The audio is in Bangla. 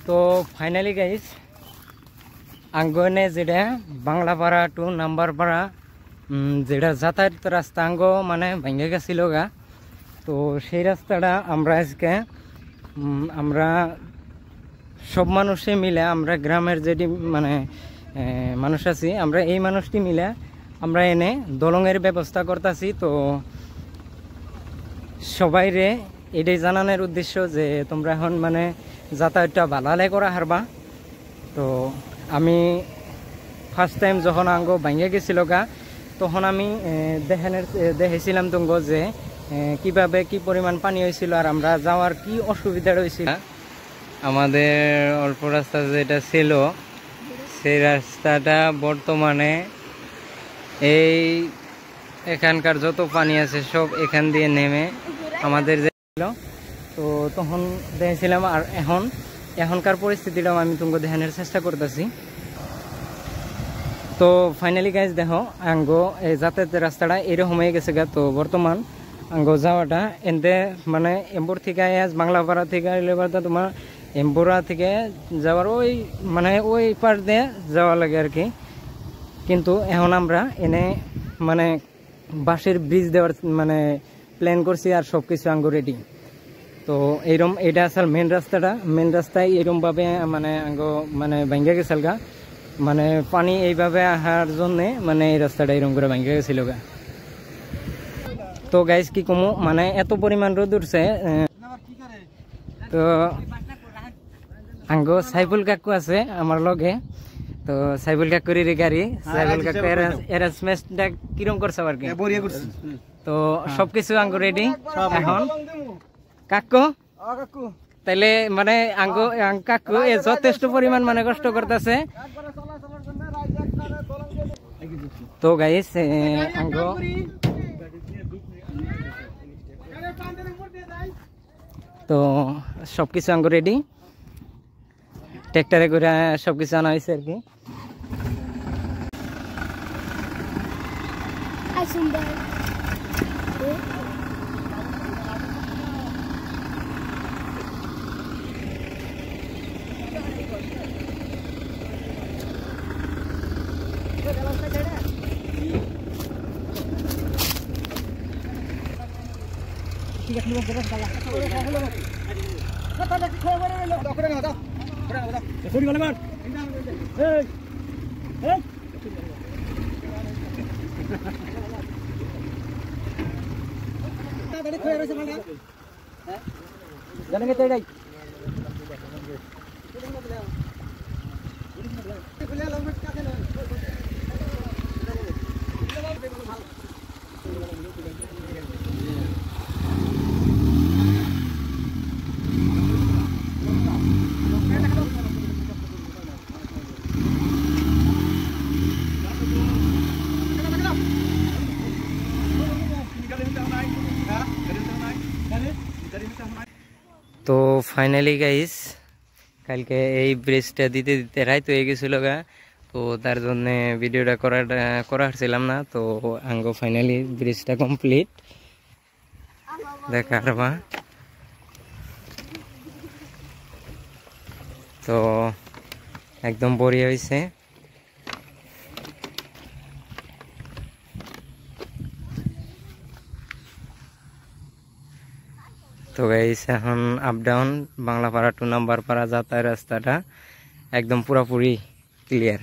তো ফাইনালি গাইস আঙ্গনে যেটা বাংলাপাড়া টু নাম্বারপাড়া যেটা যাতায়াত রাস্তা আঙ্গ মানে ভেঙে গেছিল গা। তো সেই রাস্তাটা আমরা আজকে আমরা সব মানুষে মিলে আমরা গ্রামের যেটি মানে মানুষ আছি আমরা এই মানুষটি মিলে আমরা এনে দলঙের ব্যবস্থা করতেছি। তো সবাইরে এটাই জানানোর উদ্দেশ্য যে তোমরা এখন মানে যাতায়াতটা ভালো করা হারবা। তো আমি ফার্স্ট টাইম যখন আঙ্গ ভাঙিয়ে গেছিল গা তখন আমি দেখেছিলাম তুঙ্গ যে কিভাবে কি পরিমাণ পানি হয়েছিল আর আমরা যাওয়ার কি অসুবিধা হয়েছিল। আমাদের অল্প রাস্তা যেটা ছিল সেই রাস্তাটা বর্তমানে এই এখানকার যত পানি আছে সব এখান দিয়ে নেমে আমাদের যে ছিল তো তখন দেখেছিলাম। আর এখনকার পরিস্থিতিটাও আমি তোমাকে দেখানোর চেষ্টা করতেছি। তো ফাইনালি গাইজ দেখো আঙ্গ এই যাতায়াতের রাস্তাটা এরকম হয়ে গেছে গা। তো বর্তমান আঙ্গ যাওয়াটা এনতে মানে এম্বুর থেকে বাংলাপাড়া থেকে এলেবারটা তোমার এম্বুরা থেকে যাওয়ার ওই মানে ওই পার দিয়ে যাওয়া লাগে আর কি। কিন্তু এখন আমরা এনে মানে বাঁশের ব্রিজ দেওয়ার মানে প্ল্যান করছি আর সব কিছু আঙ্গ রেডি। তো এইরকম এটা আসল মেন রাস্তায় এরকমভাবে মানে আঙ্গ মানে ভাঙ্গা গেছিল গা। মানে পানি এইভাবে আসার জন্যে মানে এই রাস্তাটা এরকম করে ভাঙ্গা গেছিল গা। তো গাইজ কি কমু মানে এত পরিমাণ রোদ উঠছে। তো আঙ্গ সাইফুল কাকু আছে আমার লগে। তো সাইফুল কাকুর গাড়ি সাইফুল কাকু অ্যারেঞ্জমেন্টটা কিরকম করছে আর কি। তো সবকিছু আঙ্গ রেডি এখন কাকু তাইলে মানে আঙ্গ কাকু যথেষ্ট পরিমাণ মানে কষ্ট করতেছে। তো গাইস আঙ্গ তো সবকিছু আঙ্গ রেডি ট্রাক্টরে করে সবকিছু আনা হয়েছে আর কি। তো ফাইনালি গাইস কালকে এই ব্রিজটা দিতে দিতে রাইত হয়ে গেছিল গা। তো তার জন্য ভিডিওটা করা ছিলাম না। তো আঙ্গ ফাইনালি ব্রিজটা কমপ্লিট দেখার বা। তো একদম বড়িয়া হয়েছে। তো গাইস এখন আপ ডাউন বাংলাপাড়া টু নাম্বারপাড়া যাতায়াত রাস্তাটা একদম পুরোপুরি ক্লিয়ার।